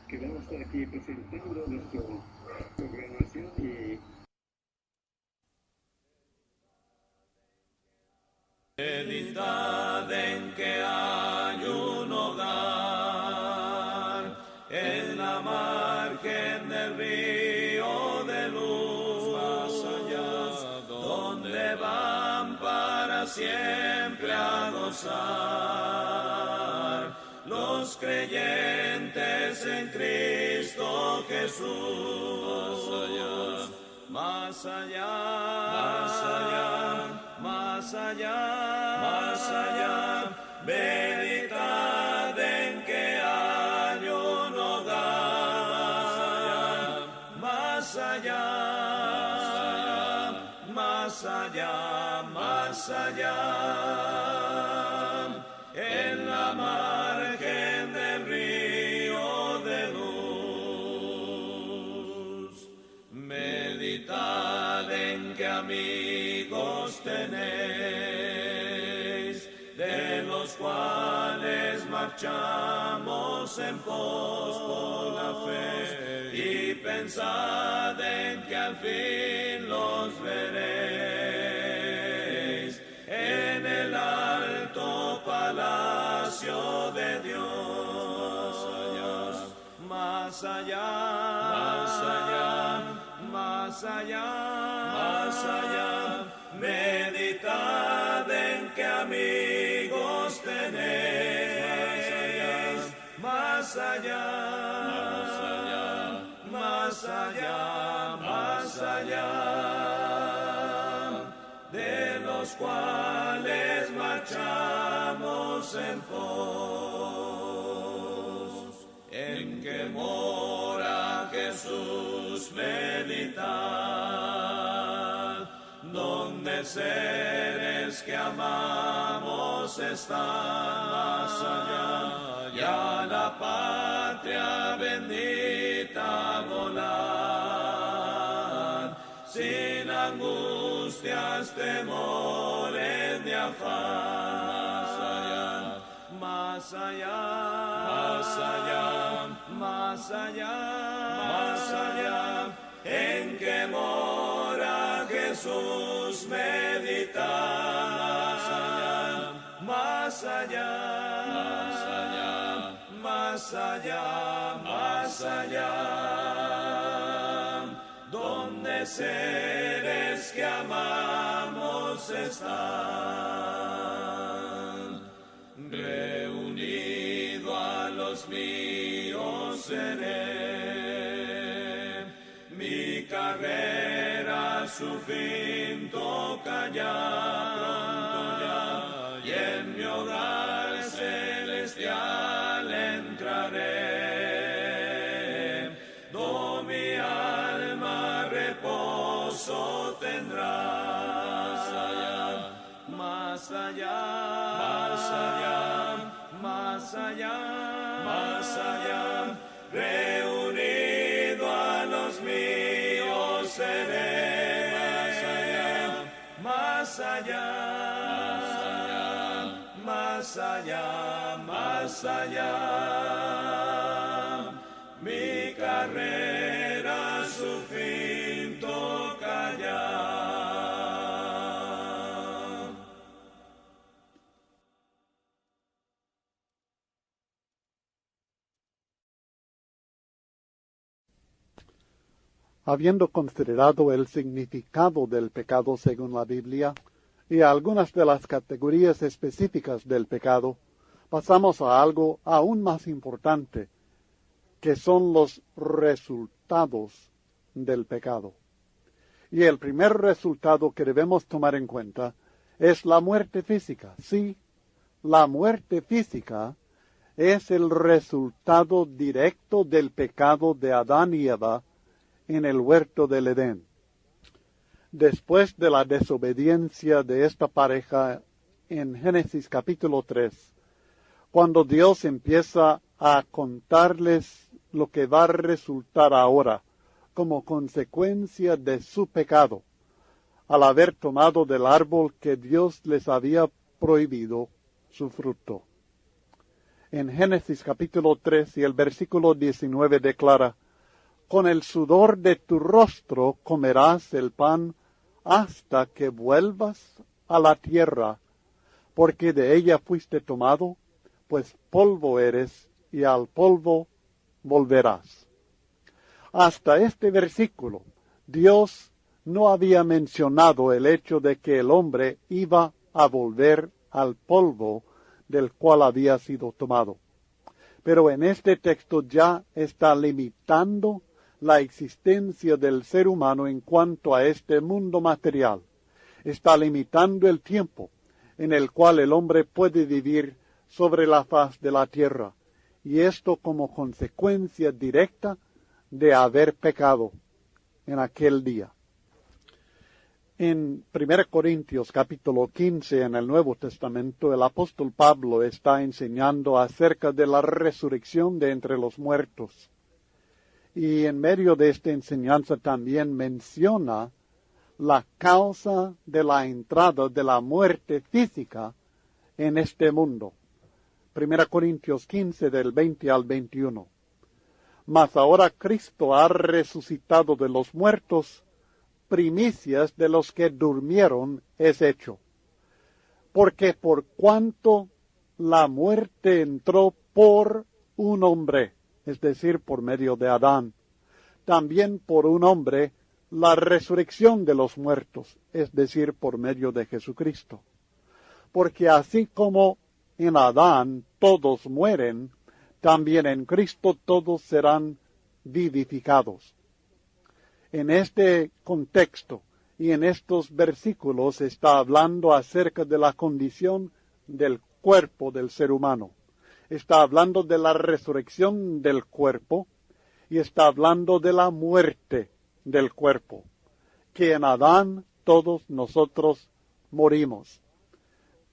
que vamos a estar aquí presentando nuestra programación y Meditad en que hay un hogar en la margen del río de luz, más allá, donde van para siempre a gozar los creyentes en Cristo Jesús. Más allá, más allá, más allá, más allá, meditad en que hay un hogar. Más allá, más allá, más allá, en la margen del río de luz. Meditad en que amigos tenéis, de los cuales marchamos en pos por la fe, y pensad en que al fin los veréis en el alto palacio de Dios. Más allá, más allá, más allá, más allá, meditad en que amigos tenéis. Más allá, más allá, más allá, de los cuales marchamos en pos, en que mora Jesús, meditad, donde seres que amamos están. Más allá, y a la patria bendita volar, sin angustias, temores ni afán. Más allá, más allá, más allá, más allá, en que mora Jesús, meditad. Más allá, más allá, más allá, más allá, donde seres que amamos están. Reunido a los míos seré, mi carrera su fin toca ya, pronto ya, y en mi hogar celestial entraré, do mi alma reposo tendrá. Más allá, más allá, más allá, más allá, reunido a los míos seré. Más allá, más allá, más allá, mi carrera su fin toca ya. Habiendo considerado el significado del pecado según la Biblia y algunas de las categorías específicas del pecado, pasamos a algo aún más importante, que son los resultados del pecado. Y el primer resultado que debemos tomar en cuenta es la muerte física. Sí, la muerte física es el resultado directo del pecado de Adán y Eva en el huerto del Edén. Después de la desobediencia de esta pareja en Génesis capítulo 3, cuando Dios empieza a contarles lo que va a resultar ahora como consecuencia de su pecado, al haber tomado del árbol que Dios les había prohibido, su fruto. En Génesis capítulo 3 y el versículo 19 declara: con el sudor de tu rostro comerás el pan hasta que vuelvas a la tierra, porque de ella fuiste tomado, pues polvo eres y al polvo volverás. Hasta este versículo, Dios no había mencionado el hecho de que el hombre iba a volver al polvo del cual había sido tomado. Pero en este texto ya está limitando la existencia del ser humano en cuanto a este mundo material. Está limitando el tiempo en el cual el hombre puede vivir sobre la faz de la tierra, y esto como consecuencia directa de haber pecado en aquel día. En 1 Corintios capítulo 15 en el Nuevo Testamento, el apóstol Pablo está enseñando acerca de la resurrección de entre los muertos. Y en medio de esta enseñanza también menciona la causa de la entrada de la muerte física en este mundo. 1 Corintios 15 del 20 al 21. Mas ahora Cristo ha resucitado de los muertos, primicias de los que durmieron es hecho. Porque por cuanto la muerte entró por un hombre, es decir, por medio de Adán, también por un hombre la resurrección de los muertos, es decir, por medio de Jesucristo. Porque así como en Adán todos mueren, también en Cristo todos serán vivificados. En este contexto y en estos versículos está hablando acerca de la condición del cuerpo del ser humano. Está hablando de la resurrección del cuerpo y está hablando de la muerte del cuerpo, que en Adán todos nosotros morimos.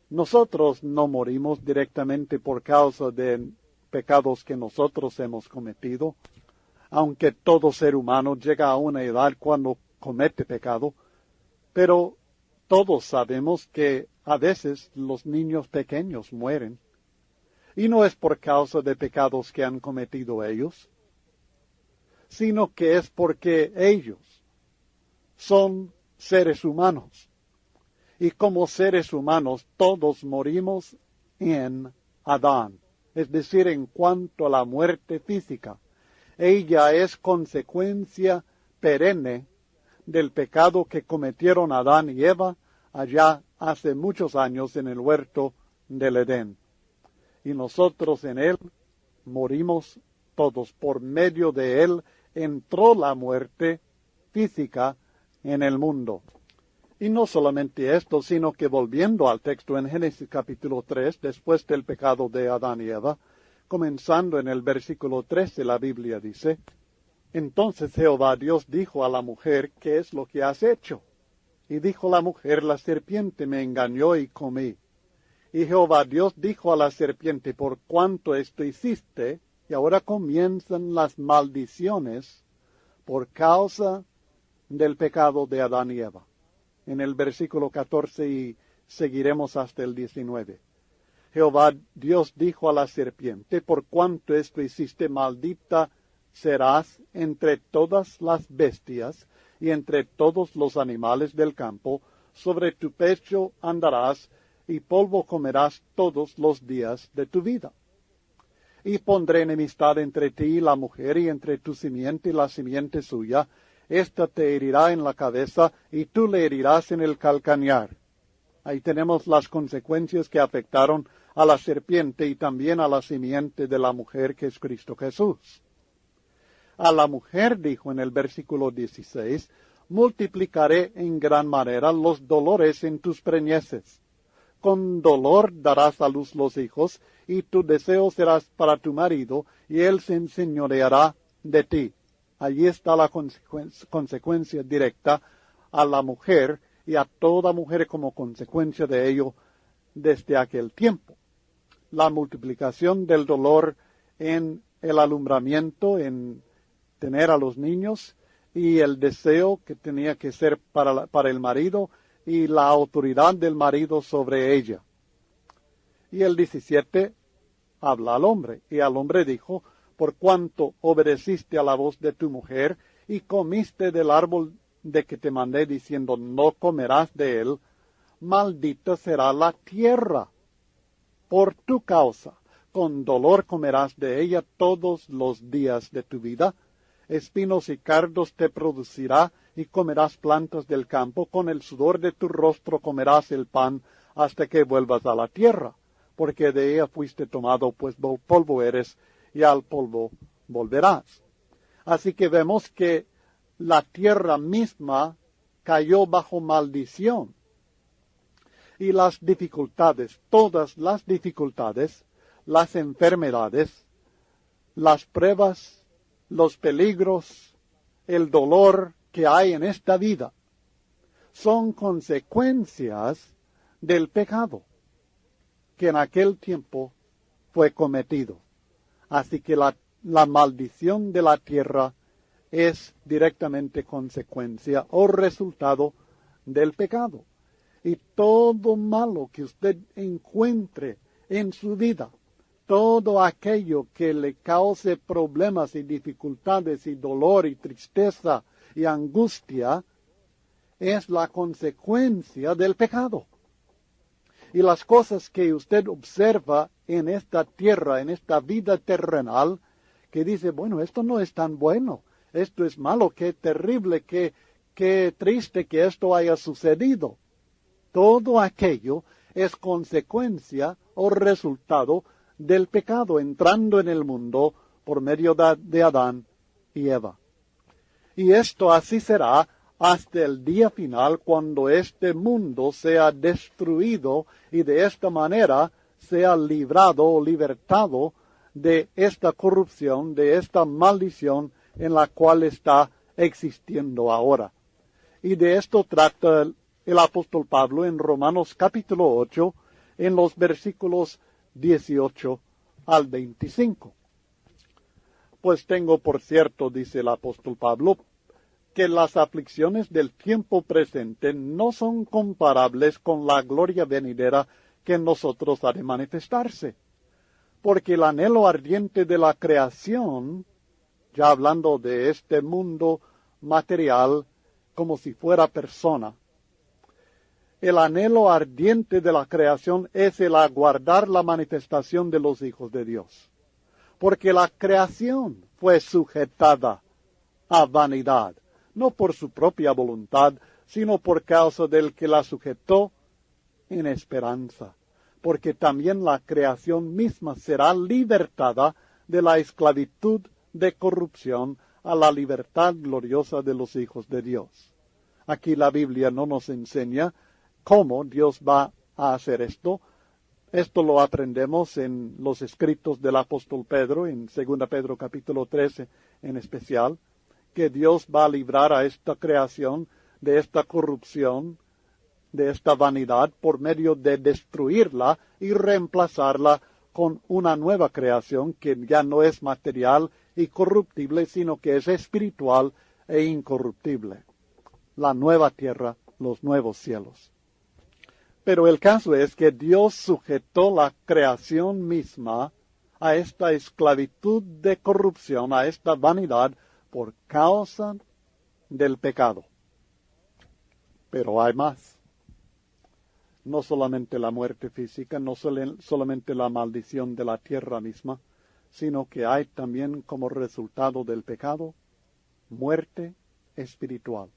Nosotros no morimos directamente por causa de pecados que nosotros hemos cometido, aunque todo ser humano llega a una edad cuando comete pecado, pero todos sabemos que a veces los niños pequeños mueren, y no es por causa de pecados que han cometido ellos, sino que es porque ellos son seres humanos, y como seres humanos todos morimos en Adán, es decir, en cuanto a la muerte física. Ella es consecuencia perenne del pecado que cometieron Adán y Eva allá hace muchos años en el huerto del Edén. Y nosotros en él morimos todos. Por medio de él entró la muerte física en el mundo. Y no solamente esto, sino que volviendo al texto en Génesis capítulo 3, después del pecado de Adán y Eva, comenzando en el versículo 13, la Biblia dice: entonces Jehová Dios dijo a la mujer: ¿qué es lo que has hecho? Y dijo la mujer: la serpiente me engañó y comí. Y Jehová Dios dijo a la serpiente: por cuanto esto hiciste, y ahora comienzan las maldiciones por causa del pecado de Adán y Eva. En el versículo 14 y seguiremos hasta el 19. Jehová Dios dijo a la serpiente: por cuanto esto hiciste, maldita serás entre todas las bestias y entre todos los animales del campo, sobre tu pecho andarás, y polvo comerás todos los días de tu vida. Y pondré enemistad entre ti y la mujer, y entre tu simiente y la simiente suya. Esta te herirá en la cabeza, y tú le herirás en el calcañar. Ahí tenemos las consecuencias que afectaron a la serpiente y también a la simiente de la mujer, que es Cristo Jesús. A la mujer dijo en el versículo 16: multiplicaré en gran manera los dolores en tus preñeces. Con dolor darás a luz los hijos, y tu deseo será para tu marido, y él se enseñoreará de ti. Allí está la consecuencia directa a la mujer y a toda mujer como consecuencia de ello desde aquel tiempo. La multiplicación del dolor en el alumbramiento, en tener a los niños, y el deseo que tenía que ser para el marido, y la autoridad del marido sobre ella. Y el 17 habla al hombre, y al hombre dijo, por cuanto obedeciste a la voz de tu mujer, y comiste del árbol de que te mandé diciendo, no comerás de él, maldita será la tierra por tu causa. Con dolor comerás de ella todos los días de tu vida. Espinos y cardos te producirá, y comerás plantas del campo. Con el sudor de tu rostro comerás el pan, hasta que vuelvas a la tierra, porque de ella fuiste tomado, pues polvo eres, y al polvo volverás. Así que vemos que la tierra misma cayó bajo maldición. Y las dificultades, todas las dificultades, las enfermedades, las pruebas, los peligros, el dolor que hay en esta vida, son consecuencias del pecado que en aquel tiempo fue cometido. Así que la maldición de la tierra es directamente consecuencia o resultado del pecado. Y todo malo que usted encuentre en su vida, todo aquello que le cause problemas y dificultades y dolor y tristeza y angustia, es la consecuencia del pecado. Y las cosas que usted observa en esta tierra, en esta vida terrenal, que dice, bueno, esto no es tan bueno, esto es malo, qué terrible, qué triste que esto haya sucedido. Todo aquello es consecuencia o resultado del pecado entrando en el mundo por medio de Adán y Eva. Y esto así será hasta el día final, cuando este mundo sea destruido y de esta manera sea librado o libertado de esta corrupción, de esta maldición en la cual está existiendo ahora. Y de esto trata el apóstol Pablo en Romanos capítulo 8, en los versículos 18 al 25. Pues tengo por cierto, dice el apóstol Pablo, que las aflicciones del tiempo presente no son comparables con la gloria venidera que en nosotros ha de manifestarse. Porque el anhelo ardiente de la creación, ya hablando de este mundo material como si fuera persona, el anhelo ardiente de la creación es el aguardar la manifestación de los hijos de Dios. Porque la creación fue sujetada a vanidad, no por su propia voluntad, sino por causa del que la sujetó en esperanza. Porque también la creación misma será libertada de la esclavitud de corrupción a la libertad gloriosa de los hijos de Dios. Aquí la Biblia no nos enseña cómo Dios va a hacer esto. Esto lo aprendemos en los escritos del apóstol Pedro, en 2 Pedro capítulo 13 en especial, que Dios va a librar a esta creación de esta corrupción, de esta vanidad, por medio de destruirla y reemplazarla con una nueva creación que ya no es material y corruptible, sino que es espiritual e incorruptible. La nueva tierra, los nuevos cielos. Pero el caso es que Dios sujetó la creación misma a esta esclavitud de corrupción, a esta vanidad, por causa del pecado. Pero hay más. No solamente la muerte física, no solamente la maldición de la tierra misma, sino que hay también como resultado del pecado, muerte espiritual.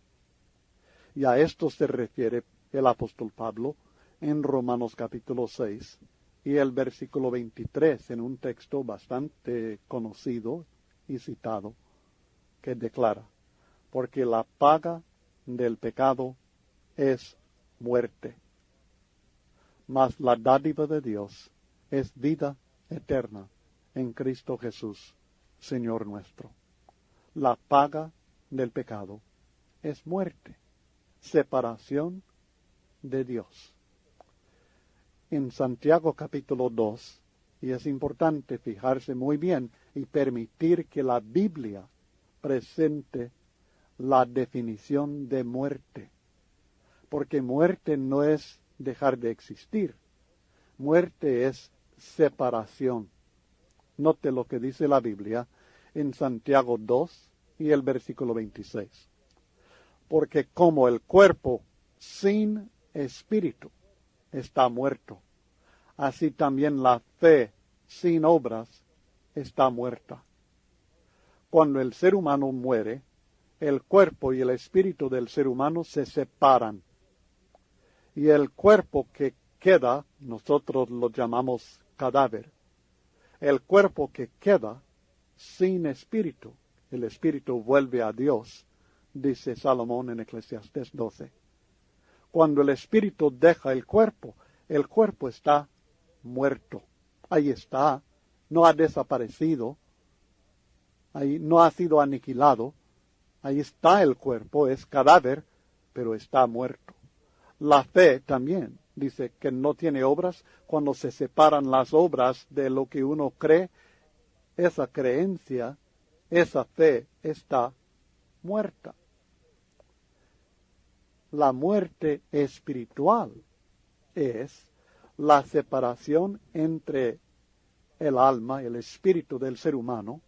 Y a esto se refiere el apóstol Pablo en Romanos capítulo 6 y el versículo 23, en un texto bastante conocido y citado, que declara, porque la paga del pecado es muerte, mas la dádiva de Dios es vida eterna en Cristo Jesús, Señor nuestro. La paga del pecado es muerte, separación de Dios. En Santiago capítulo 2, y es importante fijarse muy bien y permitir que la Biblia presente la definición de muerte, porque muerte no es dejar de existir. Muerte es separación. Note lo que dice la Biblia en Santiago 2 y el versículo 26. Porque como el cuerpo sin espíritu está muerto, así también la fe sin obras está muerta. Cuando el ser humano muere, el cuerpo y el espíritu del ser humano se separan. Y el cuerpo que queda, nosotros lo llamamos cadáver. El cuerpo que queda sin espíritu, el espíritu vuelve a Dios, dice Salomón en Eclesiastés 12. Cuando el espíritu deja el cuerpo está muerto. Ahí está, no ha desaparecido, ahí no ha sido aniquilado, ahí está el cuerpo, es cadáver, pero está muerto. La fe también dice que no tiene obras. Cuando se separan las obras de lo que uno cree, esa creencia, esa fe está muerta. La muerte espiritual es la separación entre el alma, el espíritu del ser humano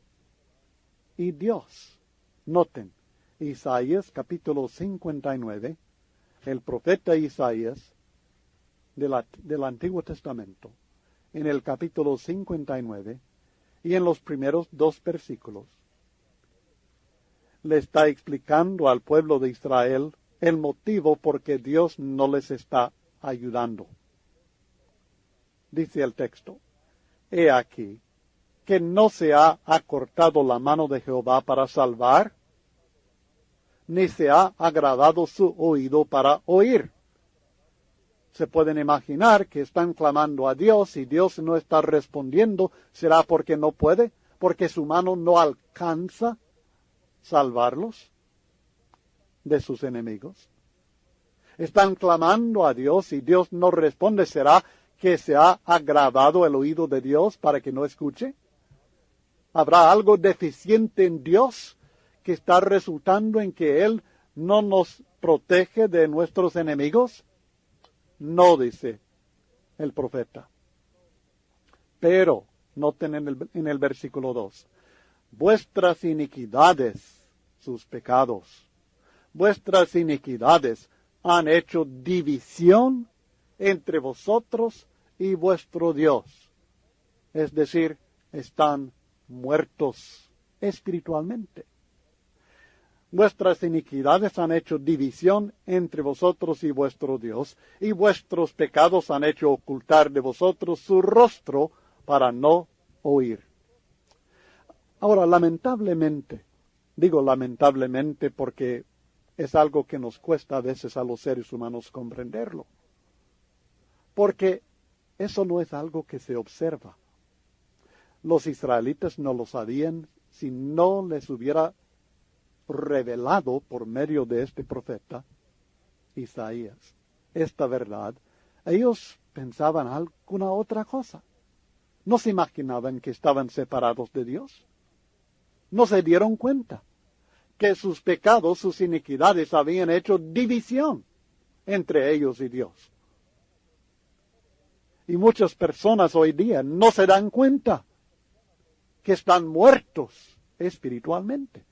y Dios. Noten, Isaías capítulo 59, el profeta Isaías del Antiguo Testamento, en el capítulo 59 y en los primeros 2 versículos, le está explicando al pueblo de Israel el motivo por que Dios no les está ayudando. Dice el texto: He aquí que no se ha acortado la mano de Jehová para salvar, ni se ha agravado su oído para oír. Se pueden imaginar que están clamando a Dios y Dios no está respondiendo. ¿Será porque no puede? ¿Porque su mano no alcanza salvarlos de sus enemigos? Están clamando a Dios y Dios no responde. ¿Será que se ha agravado el oído de Dios para que no escuche? ¿Habrá algo deficiente en Dios que está resultando en que Él no nos protege de nuestros enemigos? No, dice el profeta. Pero, noten en el versículo 2, vuestras iniquidades, sus pecados, vuestras iniquidades han hecho división entre vosotros y vuestro Dios. Es decir, están muertos espiritualmente. Vuestras iniquidades han hecho división entre vosotros y vuestro Dios, y vuestros pecados han hecho ocultar de vosotros su rostro para no oír. Ahora, lamentablemente, digo lamentablemente porque es algo que nos cuesta a veces a los seres humanos comprenderlo, porque eso no es algo que se observa. Los israelitas no lo sabían si no les hubiera revelado por medio de este profeta Isaías esta verdad. Ellos pensaban alguna otra cosa. No se imaginaban que estaban separados de Dios. No se dieron cuenta que sus pecados, sus iniquidades habían hecho división entre ellos y Dios. Y muchas personas hoy día no se dan cuenta que están muertos espiritualmente,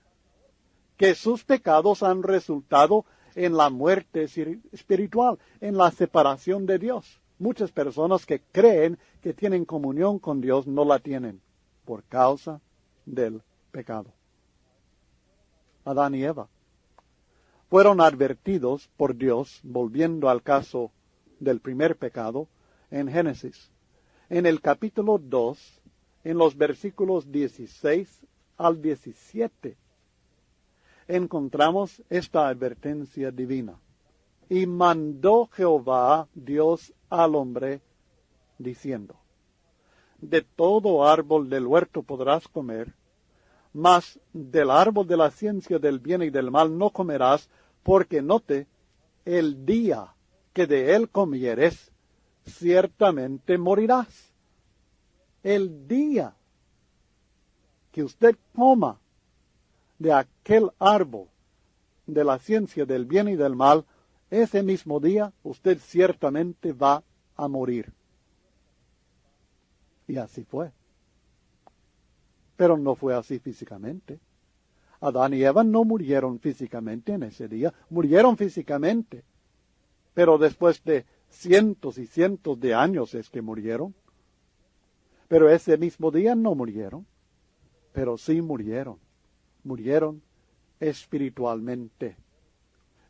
que sus pecados han resultado en la muerte espiritual, en la separación de Dios. Muchas personas que creen que tienen comunión con Dios no la tienen por causa del pecado. Adán y Eva fueron advertidos por Dios, volviendo al caso del primer pecado, en Génesis. En el capítulo 2, en los versículos 16 al 17, encontramos esta advertencia divina. Y mandó Jehová Dios al hombre, diciendo: de todo árbol del huerto podrás comer, mas del árbol de la ciencia del bien y del mal no comerás, porque note, el día que de él comieres, ciertamente morirás. El día que usted coma de aquel árbol de la ciencia del bien y del mal, ese mismo día usted ciertamente va a morir. Y así fue. Pero no fue así físicamente. Adán y Eva no murieron físicamente en ese día, murieron físicamente. Pero después de cientos y cientos de años es que murieron. Pero ese mismo día no murieron, pero sí murieron. Murieron espiritualmente.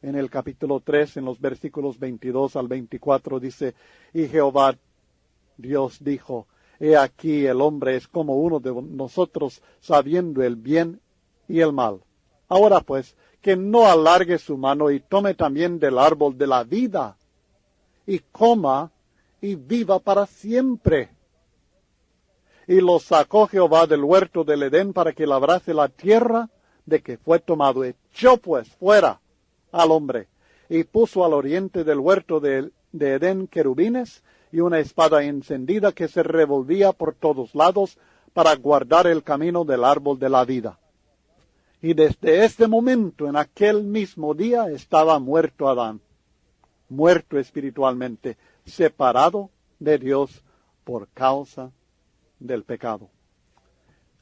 En el capítulo 3, en los versículos 22 al 24, dice, y Jehová Dios dijo, he aquí el hombre es como uno de nosotros, sabiendo el bien y el mal. Ahora pues, que no alargue su mano y tome también del árbol de la vida, y coma y viva para siempre. Y lo sacó Jehová del huerto del Edén para que labrase la tierra de que fue tomado. Echó pues fuera al hombre, y puso al oriente del huerto de Edén querubines y una espada encendida que se revolvía por todos lados para guardar el camino del árbol de la vida. Y desde ese momento, en aquel mismo día, estaba muerto Adán, muerto espiritualmente, separado de Dios por causa del pecado.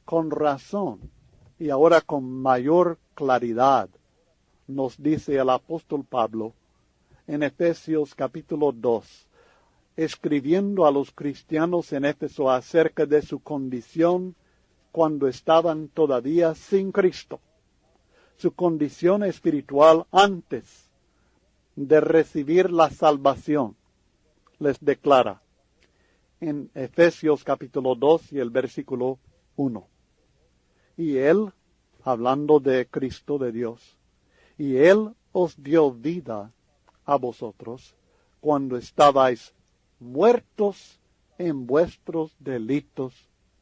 Con razón, y ahora con mayor claridad, nos dice el apóstol Pablo en Efesios capítulo 2, escribiendo a los cristianos en Éfeso acerca de su condición cuando estaban todavía sin Cristo, su condición espiritual antes de recibir la salvación. Les declara en Efesios capítulo 2 y el versículo 1. Y Él, hablando de Cristo, de Dios, y Él os dio vida a vosotros cuando estabais muertos en vuestros delitos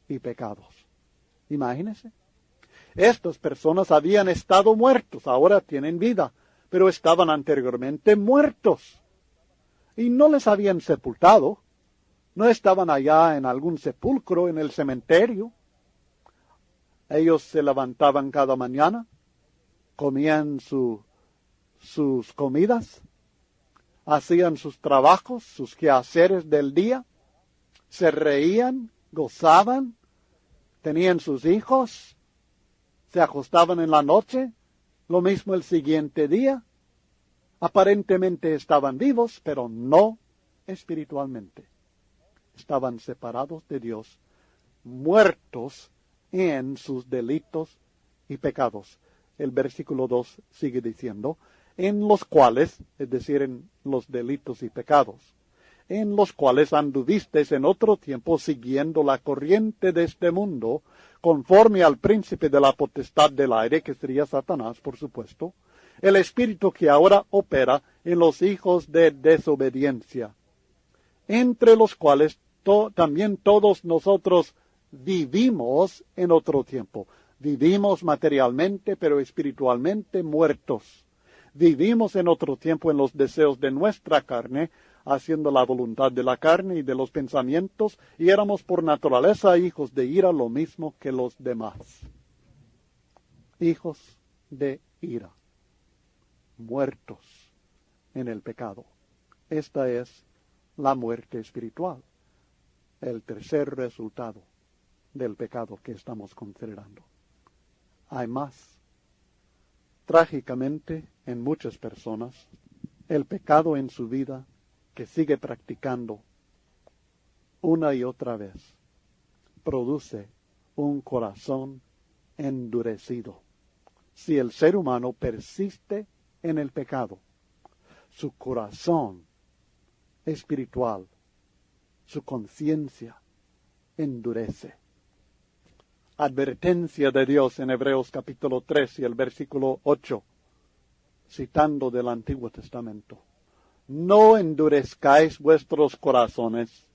y pecados. Imagínense. Estas personas habían estado muertos, ahora tienen vida, pero estaban anteriormente muertos. Y no les habían sepultado, no estaban allá en algún sepulcro, en el cementerio. Ellos se levantaban cada mañana, comían sus comidas, hacían sus trabajos, sus quehaceres del día, se reían, gozaban, tenían sus hijos, se acostaban en la noche, lo mismo el siguiente día. Aparentemente estaban vivos, pero no espiritualmente. Estaban separados de Dios, muertos en sus delitos y pecados. El versículo 2 sigue diciendo, en los cuales, es decir, en los delitos y pecados, en los cuales anduvisteis en otro tiempo siguiendo la corriente de este mundo, conforme al príncipe de la potestad del aire, que sería Satanás, por supuesto, el espíritu que ahora opera en los hijos de desobediencia, entre los cuales también todos nosotros vivimos en otro tiempo. Vivimos materialmente, pero espiritualmente muertos. Vivimos en otro tiempo en los deseos de nuestra carne, haciendo la voluntad de la carne y de los pensamientos, y éramos por naturaleza hijos de ira, lo mismo que los demás. Hijos de ira, muertos en el pecado. Esta es la muerte espiritual, el tercer resultado del pecado que estamos considerando. Hay más. Trágicamente, en muchas personas, el pecado en su vida que sigue practicando una y otra vez produce un corazón endurecido. Si el ser humano persiste en el pecado, su corazón espiritual, su conciencia endurece. Advertencia de Dios en Hebreos capítulo 3 y el versículo 8, citando del Antiguo Testamento. No endurezcáis vuestros corazones,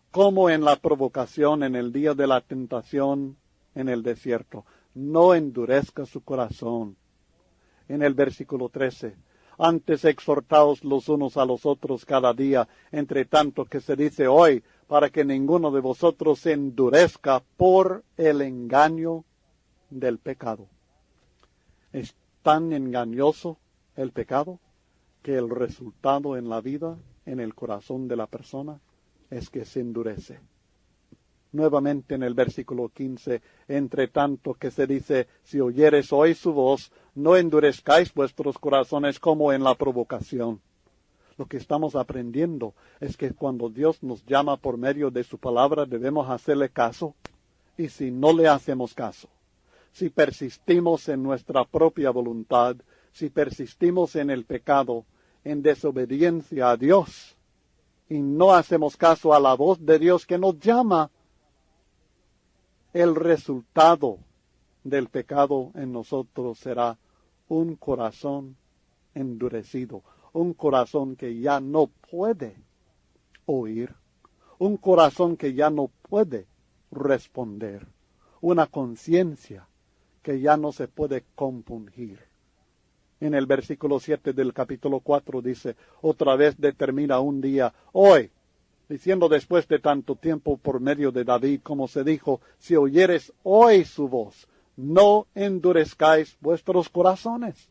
como en la provocación en el día de la tentación en el desierto. No endurezca su corazón. En el versículo 13, antes exhortaos los unos a los otros cada día, entre tanto que se dice hoy, para que ninguno de vosotros se endurezca por el engaño del pecado. Es tan engañoso el pecado que el resultado en la vida, en el corazón de la persona, es que se endurece. nuevamente en el versículo 15, entre tanto que se dice, si oyeres hoy su voz, no endurezcáis vuestros corazones como en la provocación. Lo que estamos aprendiendo es que cuando Dios nos llama por medio de su palabra, debemos hacerle caso. Y si no le hacemos caso, si persistimos en nuestra propia voluntad, si persistimos en el pecado, en desobediencia a Dios, y no hacemos caso a la voz de Dios que nos llama, el resultado del pecado en nosotros será un corazón endurecido, un corazón que ya no puede oír, un corazón que ya no puede responder, una conciencia que ya no se puede compungir. En el versículo 7 del capítulo 4 dice, otra vez determina un día, hoy, diciendo después de tanto tiempo por medio de David, como se dijo, si oyeres hoy su voz, no endurezcáis vuestros corazones.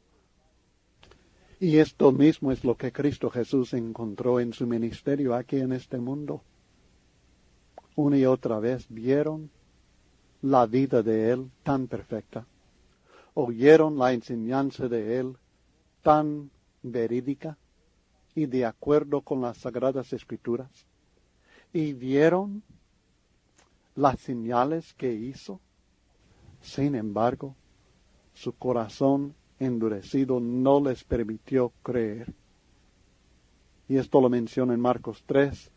Y esto mismo es lo que Cristo Jesús encontró en su ministerio aquí en este mundo. Una y otra vez vieron la vida de Él tan perfecta. Oyeron la enseñanza de Él tan verídica y de acuerdo con las Sagradas Escrituras. Y vieron las señales que hizo. Sin embargo, su corazón endurecido no les permitió creer. Y esto lo menciona en Marcos 3,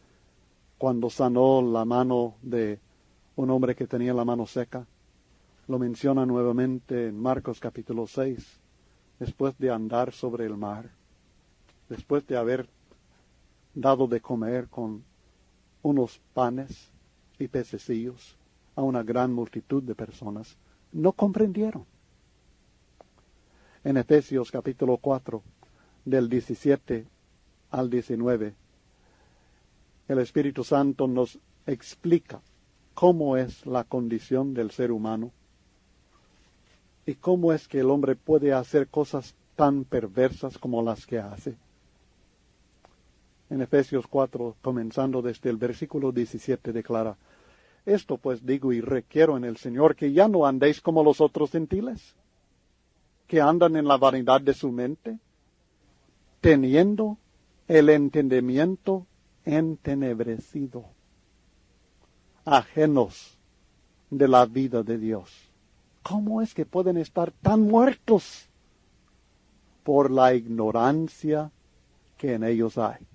cuando sanó la mano de un hombre que tenía la mano seca. Lo menciona nuevamente en Marcos capítulo 6, después de andar sobre el mar, después de haber dado de comer con unos panes y pececillos a una gran multitud de personas. No comprendieron. En Efesios capítulo 4, del 17 al 19, el Espíritu Santo nos explica cómo es la condición del ser humano y cómo es que el hombre puede hacer cosas tan perversas como las que hace. En Efesios 4, comenzando desde el versículo 17, declara, esto pues digo y requiero en el Señor, que ya no andéis como los otros gentiles, que andan en la vanidad de su mente, teniendo el entendimiento entenebrecido, ajenos de la vida de Dios. ¿Cómo es que pueden estar tan muertos? Por la ignorancia que en ellos hay.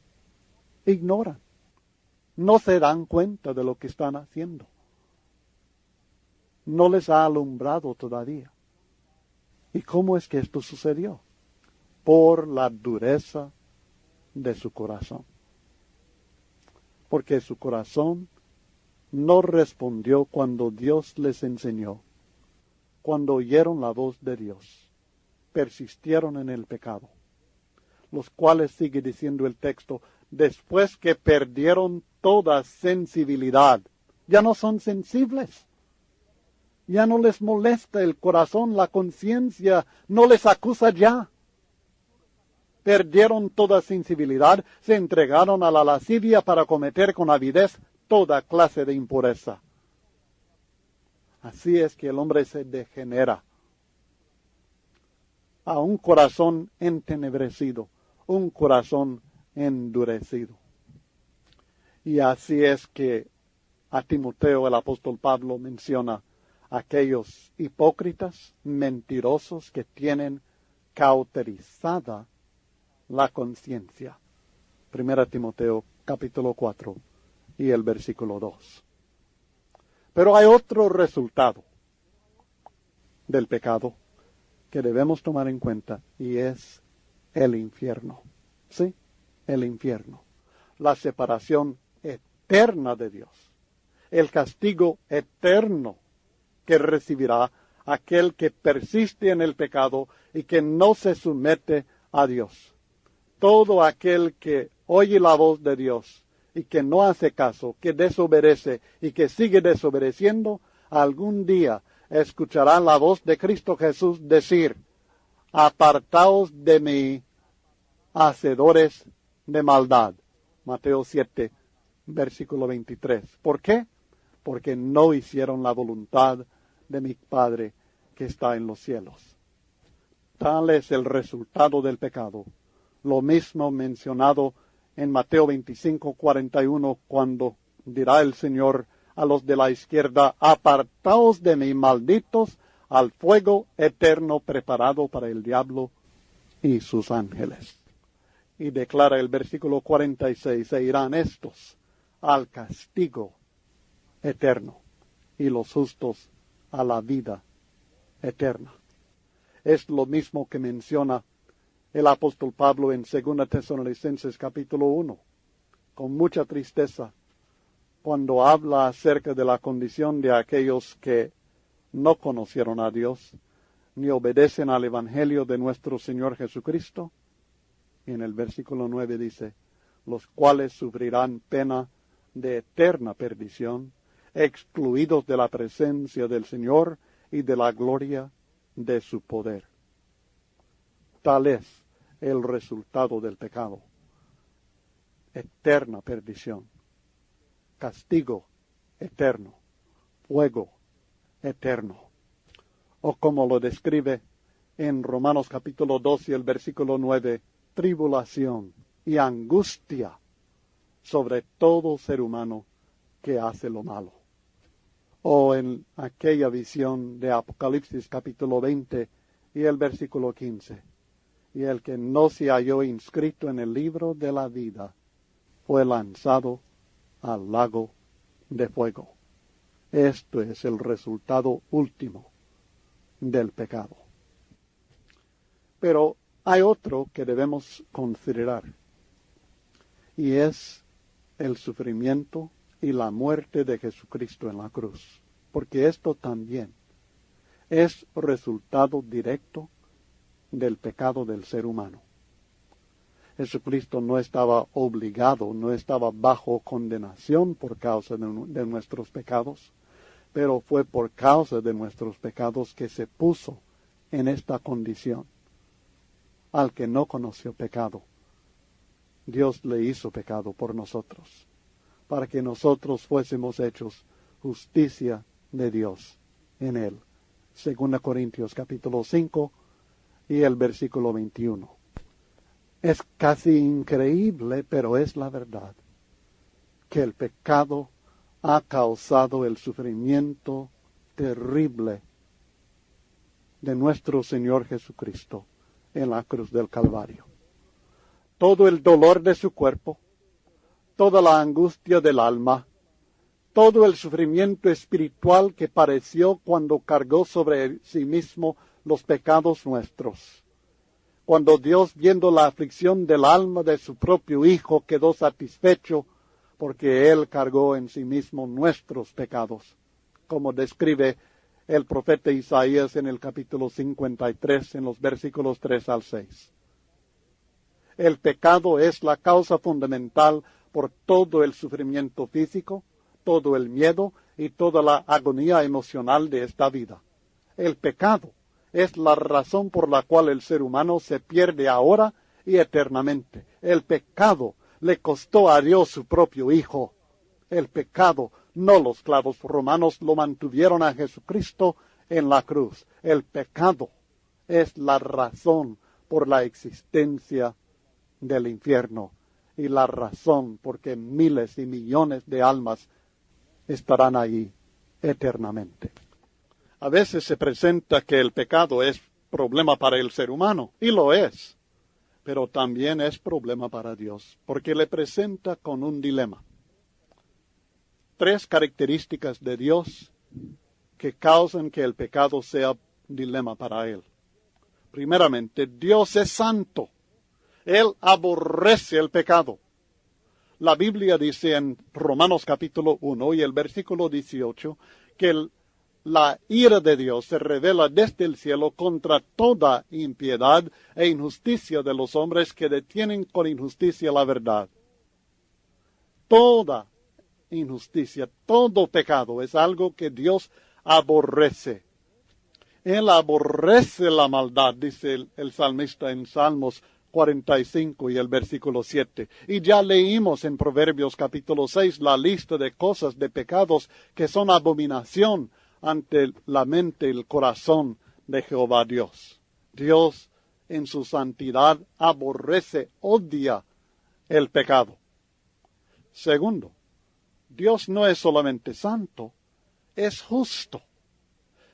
Ignoran. No se dan cuenta de lo que están haciendo. No les ha alumbrado todavía. ¿Y cómo es que esto sucedió? Por la dureza de su corazón. Porque su corazón no respondió cuando Dios les enseñó. Cuando oyeron la voz de Dios, persistieron en el pecado, los cuales, sigue diciendo el texto, después que perdieron toda sensibilidad, ya no son sensibles, ya no les molesta el corazón, la conciencia no les acusa ya. Perdieron toda sensibilidad, se entregaron a la lascivia para cometer con avidez toda clase de impureza. Así es que el hombre se degenera a un corazón entenebrecido, un corazón endurecido. Y así es que a Timoteo el apóstol Pablo menciona aquellos hipócritas, mentirosos que tienen cauterizada la conciencia. 1 Timoteo capítulo 4 y el versículo 2. Pero hay otro resultado del pecado que debemos tomar en cuenta y es el infierno. ¿Sí? El infierno. La separación eterna de Dios. El castigo eterno que recibirá aquel que persiste en el pecado y que no se somete a Dios. Todo aquel que oye la voz de Dios y que no hace caso, que desobedece y que sigue desobedeciendo, algún día escuchará la voz de Cristo Jesús decir, apartaos de mí, hacedores de maldad. Mateo 7, versículo 23. ¿Por qué? porque no hicieron la voluntad de mi Padre que está en los cielos. Tal es el resultado del pecado. Lo mismo mencionado en Mateo 25:41, cuando dirá el Señor a los de la izquierda: apartaos de mí, malditos, al fuego eterno preparado para el diablo y sus ángeles. Y declara el versículo 46, se irán estos al castigo eterno y los justos a la vida eterna. Es lo mismo que menciona el apóstol Pablo en 2 Tesalonicenses capítulo 1, con mucha tristeza, cuando habla acerca de la condición de aquellos que no conocieron a Dios, ni obedecen al Evangelio de nuestro Señor Jesucristo. Y en el versículo 9 dice, los cuales sufrirán pena de eterna perdición, excluidos de la presencia del Señor y de la gloria de su poder. Tal es el resultado del pecado: eterna perdición, castigo eterno, fuego eterno. O como lo describe en Romanos capítulo 2 y el versículo 9, tribulación y angustia sobre todo ser humano que hace lo malo. O en aquella visión de Apocalipsis capítulo 20 y el versículo 15. Y el que no se halló inscrito en el libro de la vida fue lanzado al lago de fuego. Esto es el resultado último del pecado. Pero hay otro que debemos considerar, y es el sufrimiento y la muerte de Jesucristo en la cruz, porque esto también es resultado directo del pecado del ser humano. Jesucristo no estaba obligado, no estaba bajo condenación por causa de nuestros pecados, pero fue por causa de nuestros pecados que se puso en esta condición. Al que no conoció pecado, Dios le hizo pecado por nosotros, para que nosotros fuésemos hechos justicia de Dios en él. 2 Corintios capítulo 5 y el versículo 21. Es casi increíble, pero es la verdad, que el pecado ha causado el sufrimiento terrible de nuestro Señor Jesucristo en la cruz del Calvario. Todo el dolor de su cuerpo, toda la angustia del alma, todo el sufrimiento espiritual que padeció cuando cargó sobre sí mismo los pecados nuestros. Cuando Dios, viendo la aflicción del alma de su propio Hijo, quedó satisfecho porque Él cargó en sí mismo nuestros pecados, como describe el profeta Isaías en el capítulo 53, en los versículos 3 al 6. El pecado es la causa fundamental por todo el sufrimiento físico, todo el miedo y toda la agonía emocional de esta vida. El pecado es la razón por la cual el ser humano se pierde ahora y eternamente. El pecado le costó a Dios su propio Hijo. El pecado, no los clavos romanos, lo mantuvieron a Jesucristo en la cruz. El pecado es la razón por la existencia del infierno y la razón por que miles y millones de almas estarán allí eternamente. A veces se presenta que el pecado es problema para el ser humano, y lo es, pero también es problema para Dios, porque le presenta con un dilema. 3 características de Dios que causan que el pecado sea dilema para Él. Primeramente, Dios es santo. Él aborrece el pecado. La Biblia dice en Romanos capítulo 1 y el versículo 18 que la ira de Dios se revela desde el cielo contra toda impiedad e injusticia de los hombres que detienen con injusticia la verdad. Toda injusticia, todo pecado es algo que Dios aborrece. Él aborrece la maldad, dice el salmista en Salmos 45 y el versículo 7. Y ya leímos en Proverbios capítulo 6 la lista de cosas, de pecados que son abominación ante la mente y el corazón de Jehová Dios. Dios en su santidad aborrece, odia el pecado. Segundo, Dios no es solamente santo, es justo.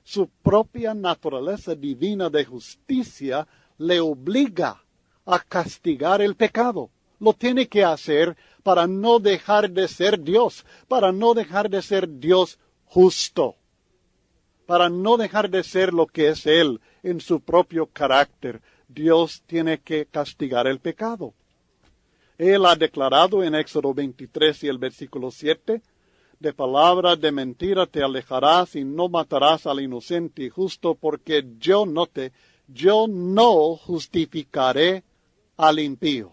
Su propia naturaleza divina de justicia le obliga a castigar el pecado. Lo tiene que hacer para no dejar de ser Dios, para no dejar de ser Dios justo, para no dejar de ser lo que es Él en su propio carácter. Dios tiene que castigar el pecado. Él ha declarado en Éxodo 23 y el versículo 7, de palabra de mentira te alejarás y no matarás al inocente y justo, porque yo no justificaré al impío.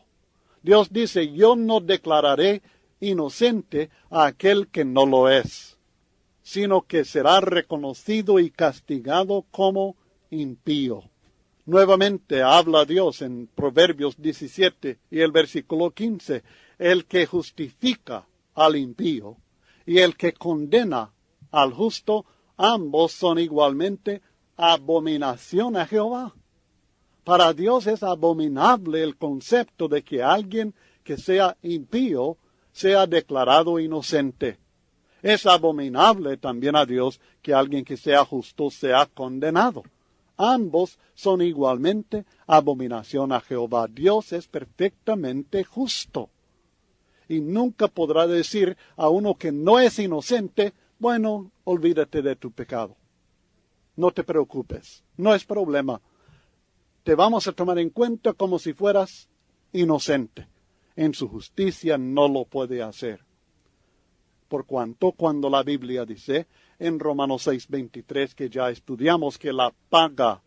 Dios dice, yo no declararé inocente a aquel que no lo es, sino que será reconocido y castigado como impío. Nuevamente habla Dios en Proverbios 17 y el versículo 15, el que justifica al impío y el que condena al justo, ambos son igualmente abominación a Jehová. Para Dios es abominable el concepto de que alguien que sea impío sea declarado inocente. Es abominable también a Dios que alguien que sea justo sea condenado. Ambos son igualmente abominación a Jehová. Dios es perfectamente justo. Y nunca podrá decir a uno que no es inocente, bueno, olvídate de tu pecado. No te preocupes, no es problema. Te vamos a tomar en cuenta como si fueras inocente. En su justicia no lo puede hacer. Por cuanto cuando la Biblia dice en Romanos 6:23 que ya estudiamos que la paga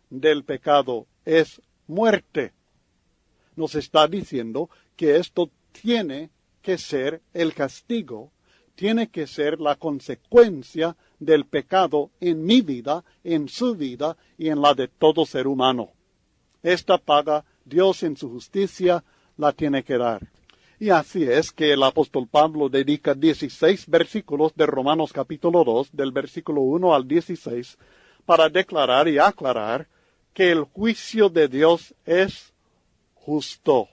del pecado es muerte, nos está diciendo que esto tiene que ser el castigo, tiene que ser la consecuencia del pecado en mi vida, en su vida y en la de todo ser humano. Esta paga Dios en su justicia la tiene que dar. Y así es que el apóstol Pablo dedica 16 versículos de Romanos capítulo 2, del versículo 1 al 16, para declarar y aclarar que el juicio de Dios es justo.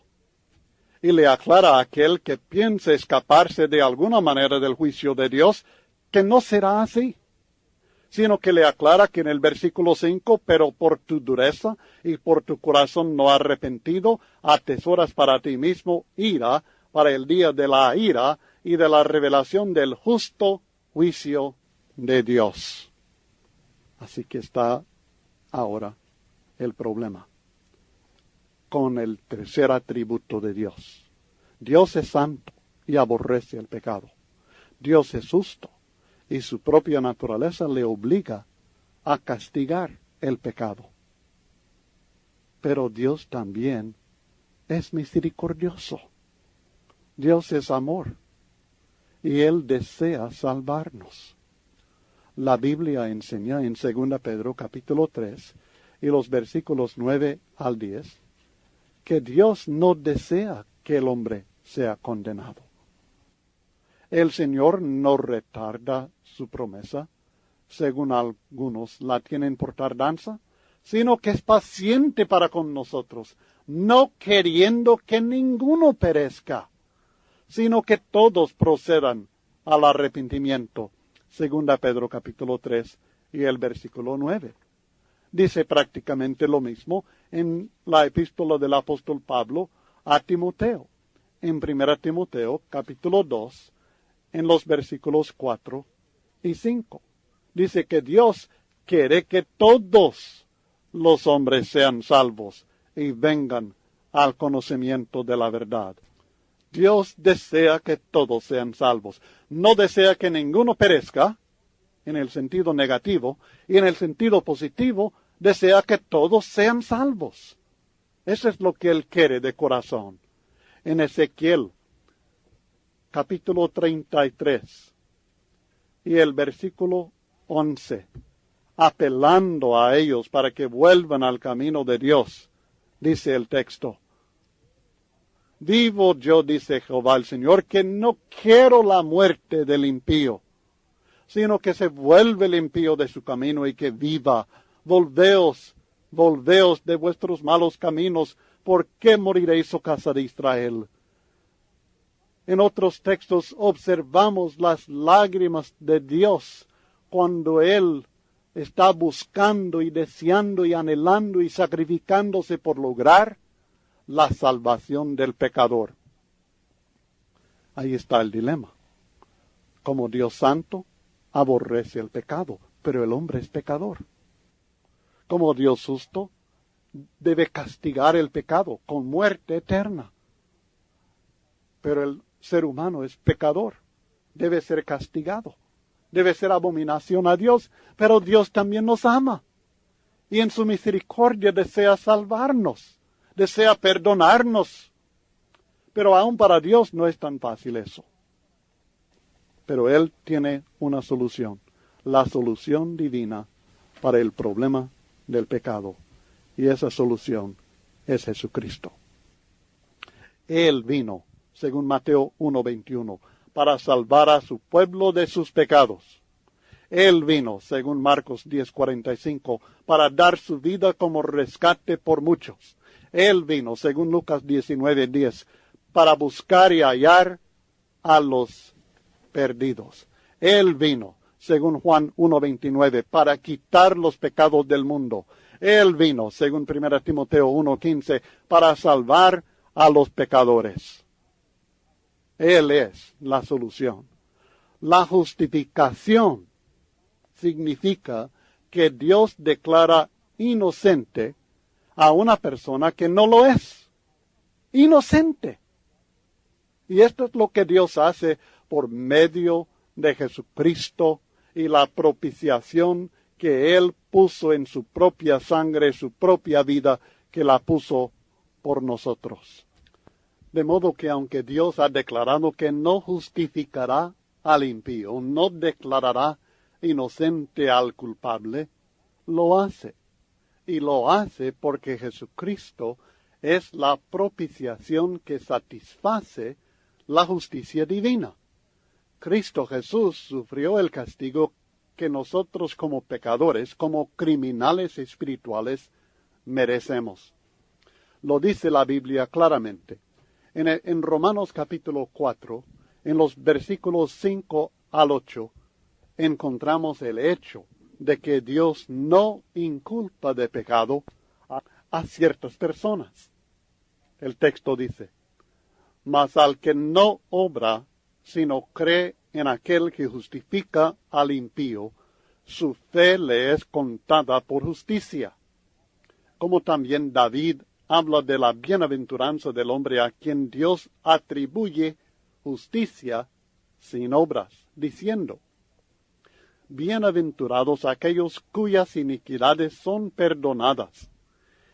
Y le aclara a aquel que piense escaparse de alguna manera del juicio de Dios, que no será así, sino que le aclara que en el versículo 5, pero por tu dureza y por tu corazón no arrepentido, atesoras para ti mismo ira para el día de la ira y de la revelación del justo juicio de Dios. Así que está ahora el problema con el tercer atributo de Dios. Dios es santo y aborrece el pecado. Dios es justo y su propia naturaleza le obliga a castigar el pecado. Pero Dios también es misericordioso. Dios es amor y Él desea salvarnos. La Biblia enseña en 2 Pedro capítulo 3 y los versículos 9 al 10 que Dios no desea que el hombre sea condenado. El Señor no retarda su promesa, según algunos la tienen por tardanza, sino que es paciente para con nosotros, no queriendo que ninguno perezca, sino que todos procedan al arrepentimiento. 2 Pedro capítulo 3 y el versículo 9. Dice prácticamente lo mismo en la epístola del apóstol Pablo a Timoteo. En 1 Timoteo capítulo 2, en los versículos 4 y 5. Dice que Dios quiere que todos los hombres sean salvos y vengan al conocimiento de la verdad. Dios desea que todos sean salvos. No desea que ninguno perezca, en el sentido negativo, y en el sentido positivo, desea que todos sean salvos. Eso es lo que Él quiere de corazón. En Ezequiel, capítulo 33, y el versículo 11, apelando a ellos para que vuelvan al camino de Dios, dice el texto: Vivo yo, dice Jehová el Señor, que no quiero la muerte del impío, sino que se vuelve el impío de su camino y que viva. Volveos de vuestros malos caminos. ¿Por qué moriréis, oh casa de Israel? En otros textos observamos las lágrimas de Dios cuando Él está buscando y deseando y anhelando y sacrificándose por lograr la salvación del pecador. Ahí está el dilema. Como Dios santo, aborrece el pecado, pero el hombre es pecador. Como Dios justo, debe castigar el pecado con muerte eterna. Pero el ser humano es pecador, debe ser castigado, debe ser abominación a Dios, pero Dios también nos ama. Y en su misericordia desea salvarnos, desea perdonarnos. Pero aún para Dios no es tan fácil eso. Pero Él tiene una solución, la solución divina para el problema del pecado. Y esa solución es Jesucristo. Él vino, según Mateo 1:21, para salvar a su pueblo de sus pecados. Él vino, según Marcos 10:45, para dar su vida como rescate por muchos. Él vino, según Lucas 19:10, para buscar y hallar a los perdidos. Él vino, según Juan 1:29, para quitar los pecados del mundo. Él vino, según 1 Timoteo 1:15, para salvar a los pecadores. Él es la solución. La justificación significa que Dios declara inocente a una persona que no lo es. Inocente. Y esto es lo que Dios hace por medio de Jesucristo y la propiciación que Él puso en su propia sangre, su propia vida, que la puso por nosotros. De modo que aunque Dios ha declarado que no justificará al impío, no declarará inocente al culpable, lo hace. Y lo hace porque Jesucristo es la propiciación que satisface la justicia divina. Cristo Jesús sufrió el castigo que nosotros como pecadores, como criminales espirituales, merecemos. Lo dice la Biblia claramente. En Romanos capítulo 4, en los versículos 5 al 8, encontramos el hecho de que Dios no inculpa de pecado a ciertas personas. El texto dice, mas al que no obra, sino cree en aquel que justifica al impío, su fe le es contada por justicia. Como también David habla de la bienaventuranza del hombre a quien Dios atribuye justicia sin obras, diciendo, bienaventurados aquellos cuyas iniquidades son perdonadas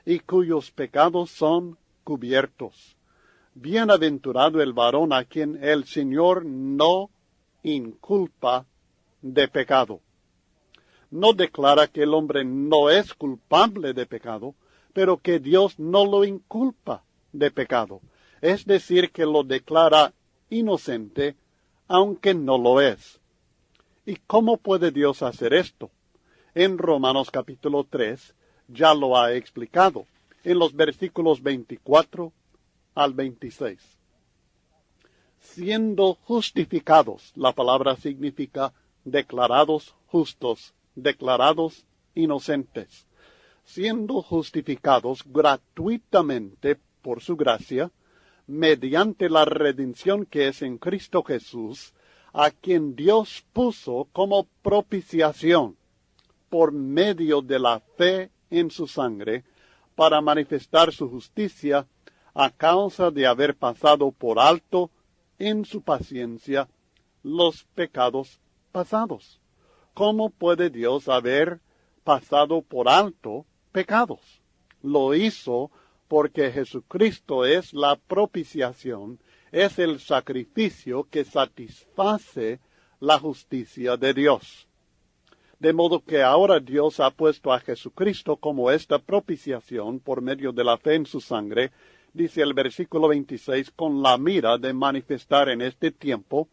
y cuyos pecados son cubiertos. Bienaventurado el varón a quien el Señor no inculpa de pecado. No declara que el hombre no es culpable de pecado, pero que Dios no lo inculpa de pecado. Es decir, que lo declara inocente, aunque no lo es. ¿Y cómo puede Dios hacer esto? En Romanos capítulo 3 ya lo ha explicado, en los versículos 24 al 26. Siendo justificados, la palabra significa declarados justos, declarados inocentes. Siendo justificados gratuitamente por su gracia, mediante la redención que es en Cristo Jesús, a quien Dios puso como propiciación por medio de la fe en su sangre, para manifestar su justicia a causa de haber pasado por alto en su paciencia los pecados pasados. ¿Cómo puede Dios haber pasado por alto pecados? Lo hizo porque Jesucristo es la propiciación, es el sacrificio que satisface la justicia de Dios. De modo que ahora Dios ha puesto a Jesucristo como esta propiciación por medio de la fe en su sangre, dice el versículo 26, con la mira de manifestar en este tiempo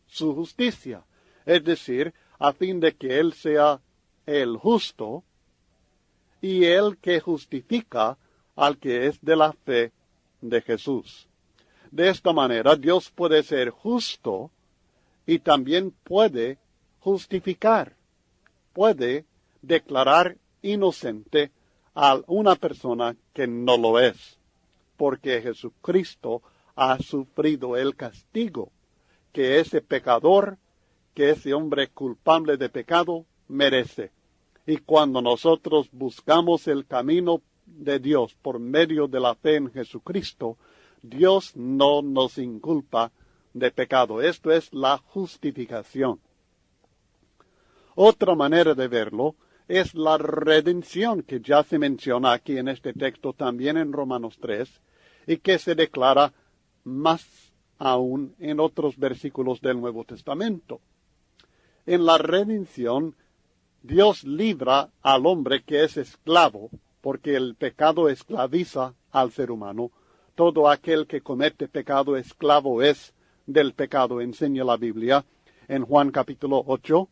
su justicia, es decir, a fin de que Él sea el justo y el que justifica al que es de la fe de Jesús. De esta manera, Dios puede ser justo y también puede justificar, puede declarar inocente a una persona que no lo es, porque Jesucristo ha sufrido el castigo que ese pecador, que ese hombre culpable de pecado merece. Y cuando nosotros buscamos el camino de Dios por medio de la fe en Jesucristo, Dios no nos inculpa de pecado. Esto es la justificación. Otra manera de verlo es la redención, que ya se menciona aquí en este texto, también en Romanos 3, y que se declara más aún en otros versículos del Nuevo Testamento. En la redención, Dios libra al hombre que es esclavo, porque el pecado esclaviza al ser humano. Todo aquel que comete pecado esclavo es del pecado, enseña la Biblia en Juan capítulo 8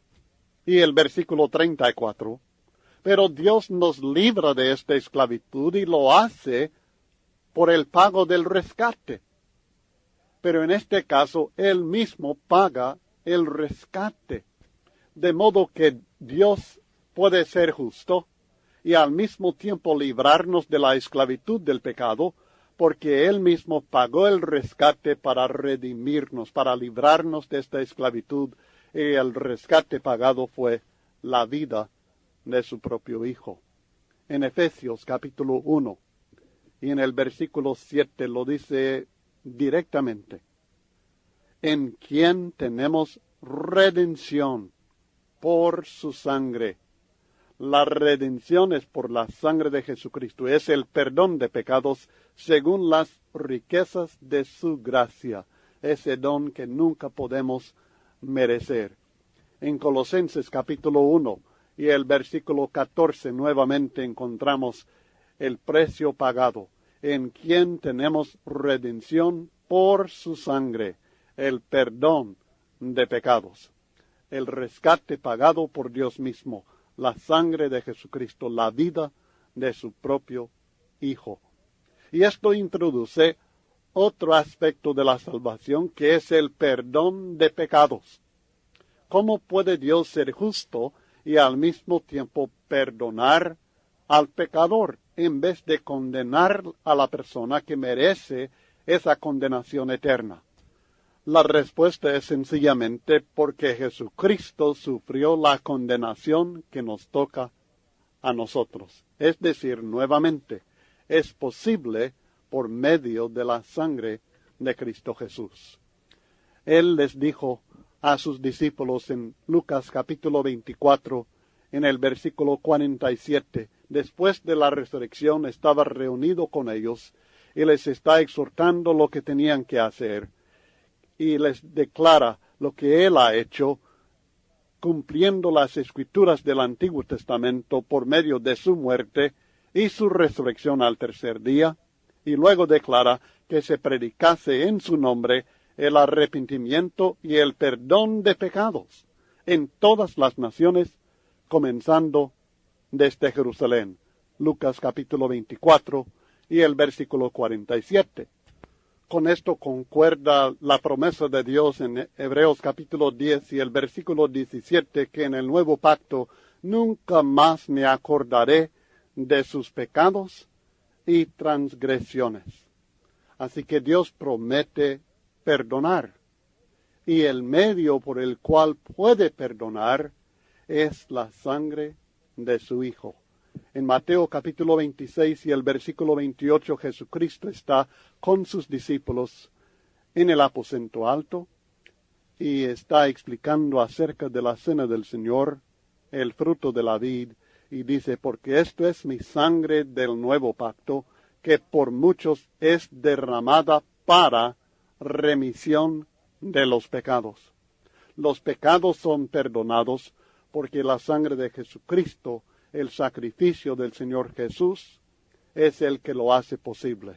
y el versículo 34. Pero Dios nos libra de esta esclavitud y lo hace por el pago del rescate. Pero en este caso, Él mismo paga el rescate. De modo que Dios puede ser justo y al mismo tiempo librarnos de la esclavitud del pecado, porque Él mismo pagó el rescate para redimirnos, para librarnos de esta esclavitud, y el rescate pagado fue la vida de su propio Hijo. En Efesios capítulo 1 y en el versículo 7 lo dice directamente: en quien tenemos redención por su sangre. La redención es por la sangre de Jesucristo, es el perdón de pecados según las riquezas de su gracia, ese don que nunca podemos merecer. En Colosenses capítulo 1 y el versículo 14 nuevamente encontramos el precio pagado, en quien tenemos redención por su sangre, el perdón de pecados, el rescate pagado por Dios mismo, la sangre de Jesucristo, la vida de su propio Hijo. Y esto introduce otro aspecto de la salvación, que es el perdón de pecados. ¿Cómo puede Dios ser justo y al mismo tiempo perdonar al pecador, en vez de condenar a la persona que merece esa condenación eterna? La respuesta es sencillamente porque Jesucristo sufrió la condenación que nos toca a nosotros. Es decir, nuevamente, es posible por medio de la sangre de Cristo Jesús. Él les dijo a sus discípulos en Lucas capítulo 24, en el versículo 47, después de la resurrección estaba reunido con ellos y les está exhortando lo que tenían que hacer. Y les declara lo que Él ha hecho, cumpliendo las escrituras del Antiguo Testamento por medio de su muerte y su resurrección al tercer día, y luego declara que se predicase en su nombre el arrepentimiento y el perdón de pecados en todas las naciones, comenzando desde Jerusalén. Lucas capítulo 24 y el versículo 47. Con esto concuerda la promesa de Dios en Hebreos capítulo 10 y el versículo 17, que en el nuevo pacto nunca más me acordaré de sus pecados y transgresiones. Así que Dios promete perdonar, y el medio por el cual puede perdonar es la sangre de su Hijo. En Mateo capítulo 26 y el versículo 28, Jesucristo está con sus discípulos en el aposento alto y está explicando acerca de la cena del Señor, el fruto de la vid, y dice: porque esto es mi sangre del nuevo pacto, que por muchos es derramada para remisión de los pecados. Los pecados son perdonados porque la sangre de Jesucristo, el sacrificio del Señor Jesús, es el que lo hace posible.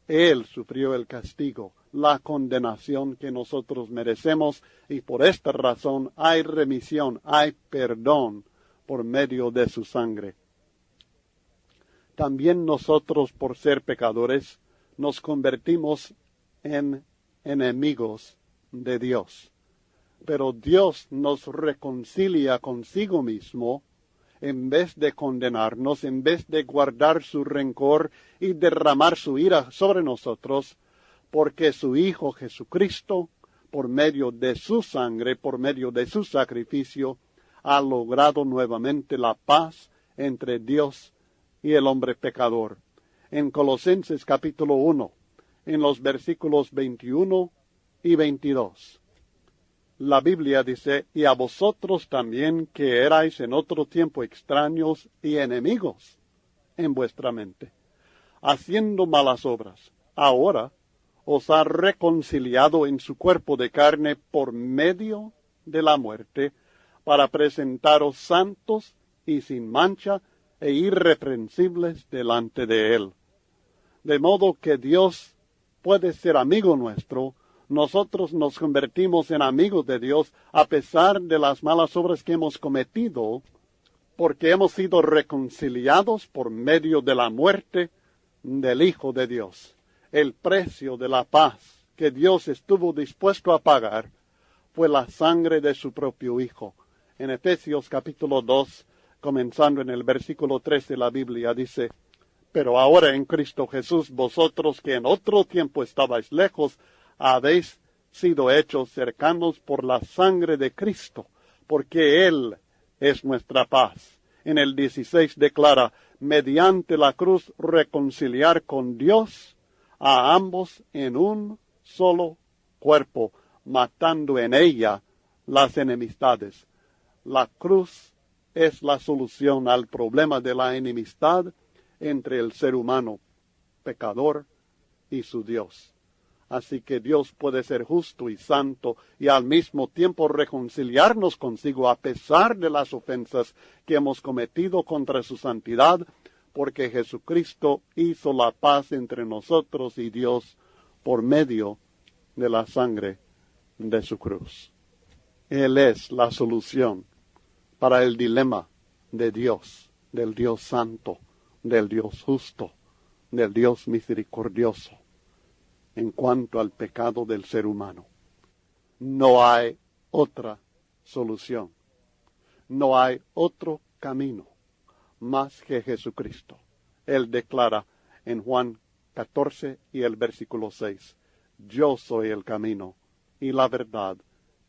Él sufrió el castigo, la condenación que nosotros merecemos, y por esta razón hay remisión, hay perdón por medio de su sangre. También nosotros, por ser pecadores, nos convertimos en enemigos de Dios. Pero Dios nos reconcilia consigo mismo, en vez de condenarnos, en vez de guardar su rencor y derramar su ira sobre nosotros, porque su Hijo Jesucristo, por medio de su sangre, por medio de su sacrificio, ha logrado nuevamente la paz entre Dios y el hombre pecador. En Colosenses capítulo 1, en los versículos 21 y 22. La Biblia dice, y a vosotros también que erais en otro tiempo extraños y enemigos en vuestra mente, haciendo malas obras, ahora os ha reconciliado en su cuerpo de carne por medio de la muerte, para presentaros santos y sin mancha e irreprensibles delante de él. De modo que Dios puede ser amigo nuestro, nosotros nos convertimos en amigos de Dios a pesar de las malas obras que hemos cometido, porque hemos sido reconciliados por medio de la muerte del Hijo de Dios. El precio de la paz que Dios estuvo dispuesto a pagar fue la sangre de su propio Hijo. En Efesios capítulo 2, comenzando en el versículo 3 de la Biblia, dice, pero ahora en Cristo Jesús, vosotros que en otro tiempo estabais lejos, habéis sido hechos cercanos por la sangre de Cristo, porque Él es nuestra paz. En el 16 declara, mediante la cruz reconciliar con Dios a ambos en un solo cuerpo, matando en ella las enemistades. La cruz es la solución al problema de la enemistad entre el ser humano pecador y su Dios. Así que Dios puede ser justo y santo y al mismo tiempo reconciliarnos consigo a pesar de las ofensas que hemos cometido contra su santidad, porque Jesucristo hizo la paz entre nosotros y Dios por medio de la sangre de su cruz. Él es la solución para el dilema de Dios, del Dios santo, del Dios justo, del Dios misericordioso. En cuanto al pecado del ser humano, no hay otra solución, no hay otro camino más que Jesucristo. Él declara en Juan 14 y el versículo 6, yo soy el camino y la verdad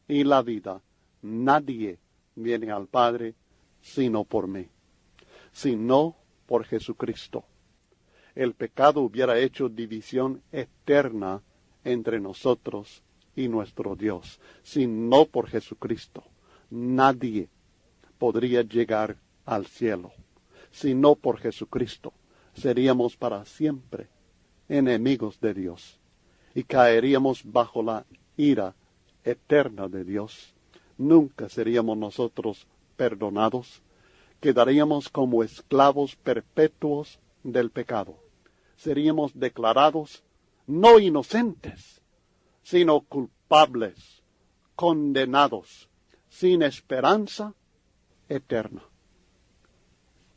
y la vida. Nadie viene al Padre sino por mí, sino por Jesucristo. El pecado hubiera hecho división eterna entre nosotros y nuestro Dios. Si no por Jesucristo, nadie podría llegar al cielo. Si no por Jesucristo, seríamos para siempre enemigos de Dios y caeríamos bajo la ira eterna de Dios. Nunca seríamos nosotros perdonados. Quedaríamos como esclavos perpetuos del pecado. Seríamos declarados no inocentes, sino culpables, condenados, sin esperanza eterna.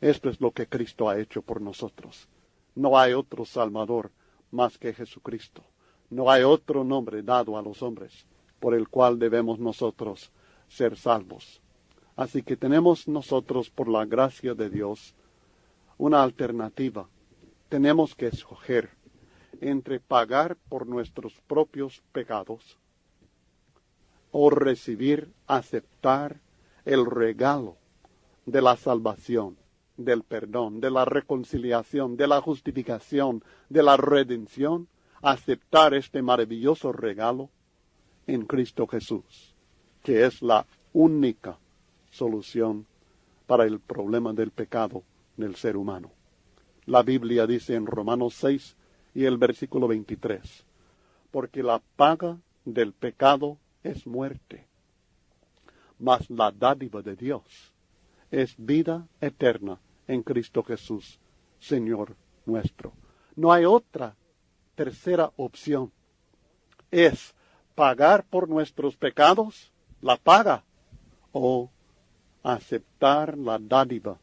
Esto es lo que Cristo ha hecho por nosotros. No hay otro Salvador más que Jesucristo. No hay otro nombre dado a los hombres por el cual debemos nosotros ser salvos. Así que tenemos nosotros, por la gracia de Dios, una alternativa. Tenemos que escoger entre pagar por nuestros propios pecados o recibir, aceptar el regalo de la salvación, del perdón, de la reconciliación, de la justificación, de la redención, aceptar este maravilloso regalo en Cristo Jesús, que es la única solución para el problema del pecado del ser humano. La Biblia dice en Romanos 6 y el versículo 23, porque la paga del pecado es muerte, mas la dádiva de Dios es vida eterna en Cristo Jesús, Señor nuestro. No hay otra tercera opción es pagar por nuestros pecados, la paga, o aceptar la dádiva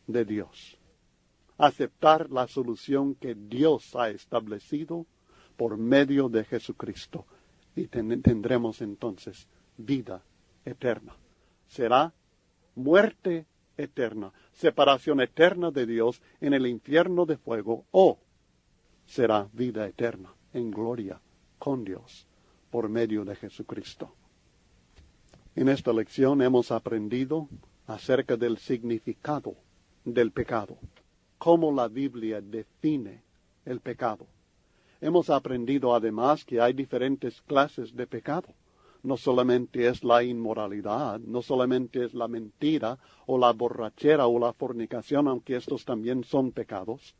de Dios. Aceptar la solución que Dios ha establecido por medio de Jesucristo. Y tendremos entonces vida eterna. Será muerte eterna, separación eterna de Dios en el infierno de fuego, o será vida eterna en gloria con Dios por medio de Jesucristo. En esta lección hemos aprendido acerca del significado del pecado, cómo la Biblia define el pecado. Hemos aprendido además que hay diferentes clases de pecado. No solamente es la inmoralidad, no solamente es la mentira o la borrachera o la fornicación, aunque estos también son pecados,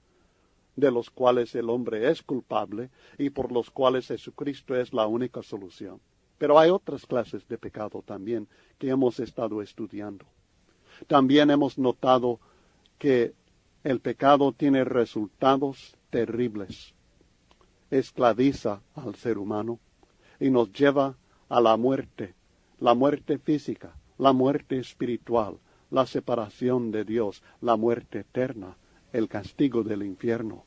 de los cuales el hombre es culpable y por los cuales Jesucristo es la única solución. Pero hay otras clases de pecado también que hemos estado estudiando. También hemos notado que el pecado tiene resultados terribles. Esclaviza al ser humano y nos lleva a la muerte física, la muerte espiritual, la separación de Dios, la muerte eterna, el castigo del infierno.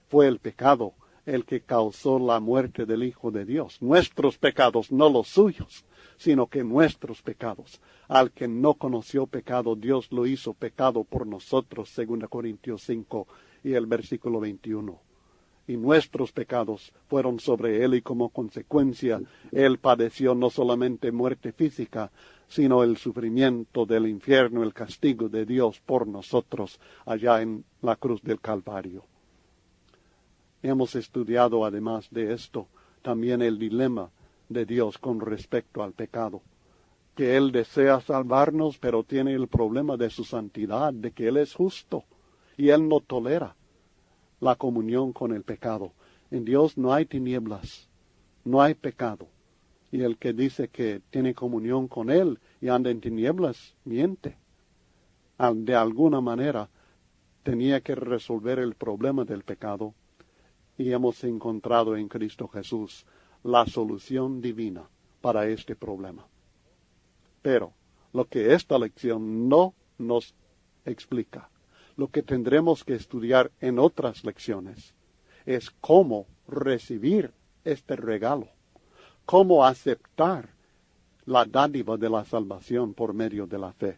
Fue el pecado el que causó la muerte del Hijo de Dios. Nuestros pecados, no los suyos, sino que nuestros pecados. Al que no conoció pecado, Dios lo hizo pecado por nosotros, 2 Corintios 5 y el versículo 21. Y nuestros pecados fueron sobre él y como consecuencia él padeció no solamente muerte física, sino el sufrimiento del infierno, el castigo de Dios por nosotros allá en la cruz del Calvario. Hemos estudiado además de esto también el dilema de Dios con respecto al pecado, que Él desea salvarnos, pero tiene el problema de su santidad, de que Él es justo y Él no tolera la comunión con el pecado. En Dios no hay tinieblas, no hay pecado. Y el que dice que tiene comunión con Él y anda en tinieblas, miente. De alguna manera tenía que resolver el problema del pecado. Y hemos encontrado en Cristo Jesús la solución divina para este problema. Pero lo que esta lección no nos explica, lo que tendremos que estudiar en otras lecciones, es cómo recibir este regalo, cómo aceptar la dádiva de la salvación por medio de la fe.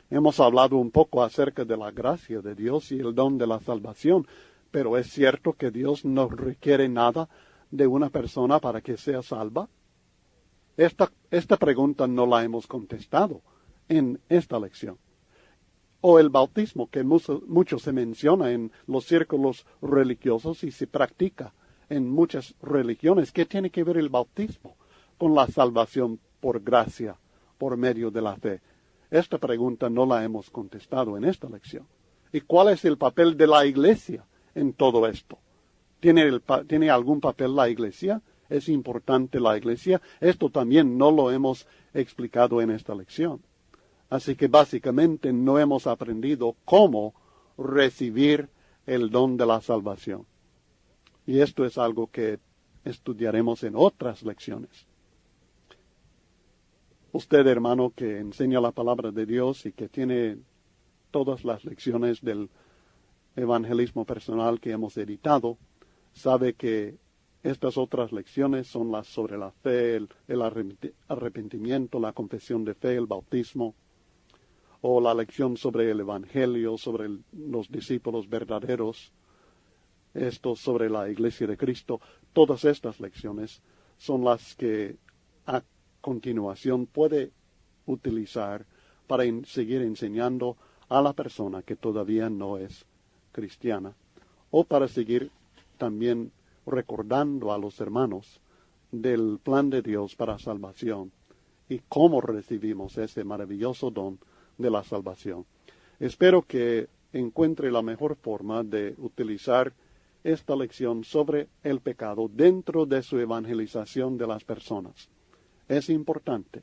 Hemos hablado un poco acerca de la gracia de Dios y el don de la salvación, pero ¿es cierto que Dios no requiere nada de una persona para que sea salva? Esta pregunta no la hemos contestado en esta lección. O el bautismo, que mucho se menciona en los círculos religiosos y se practica en muchas religiones. ¿Qué tiene que ver el bautismo con la salvación por gracia, por medio de la fe? Esta pregunta no la hemos contestado en esta lección. ¿Y cuál es el papel de la Iglesia en todo esto? ¿Tiene algún papel la Iglesia? ¿Es importante la Iglesia? Esto también no lo hemos explicado en esta lección. Así que básicamente no hemos aprendido cómo recibir el don de la salvación. Y esto es algo que estudiaremos en otras lecciones. Usted, hermano, que enseña la palabra de Dios y que tiene todas las lecciones del evangelismo personal que hemos editado, sabe que estas otras lecciones son las sobre la fe, el arrepentimiento, la confesión de fe, el bautismo, o la lección sobre el Evangelio, sobre los discípulos verdaderos, esto sobre la Iglesia de Cristo. Todas estas lecciones son las que a continuación puede utilizar para seguir enseñando a la persona que todavía no es cristiana, o para seguir también recordando a los hermanos del plan de Dios para salvación y cómo recibimos ese maravilloso don de la salvación. Espero que encuentre la mejor forma de utilizar esta lección sobre el pecado dentro de su evangelización de las personas. Es importante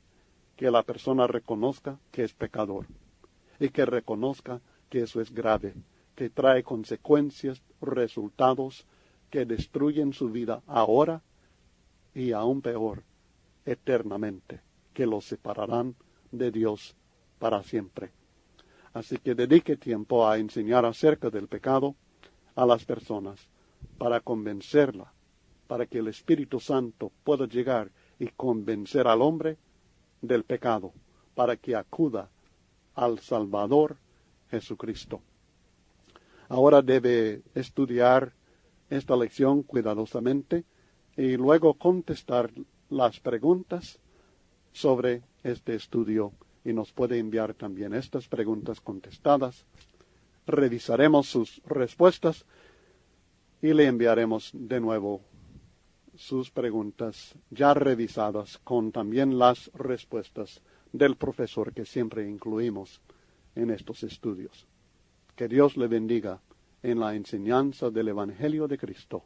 que la persona reconozca que es pecador y que reconozca que eso es grave, que trae consecuencias, resultados que destruyen su vida ahora y aún peor, eternamente, que los separarán de Dios para siempre. Así que dedique tiempo a enseñar acerca del pecado a las personas, para convencerla, para que el Espíritu Santo pueda llegar y convencer al hombre del pecado, para que acuda al Salvador Jesucristo. Ahora debe estudiar esta lección cuidadosamente y luego contestar las preguntas sobre este estudio, y nos puede enviar también estas preguntas contestadas. Revisaremos sus respuestas y le enviaremos de nuevo sus preguntas ya revisadas con también las respuestas del profesor que siempre incluimos en estos estudios. Que Dios le bendiga en la enseñanza del Evangelio de Cristo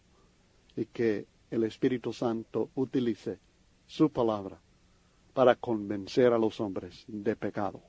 y que el Espíritu Santo utilice su palabra para convencer a los hombres de pecado.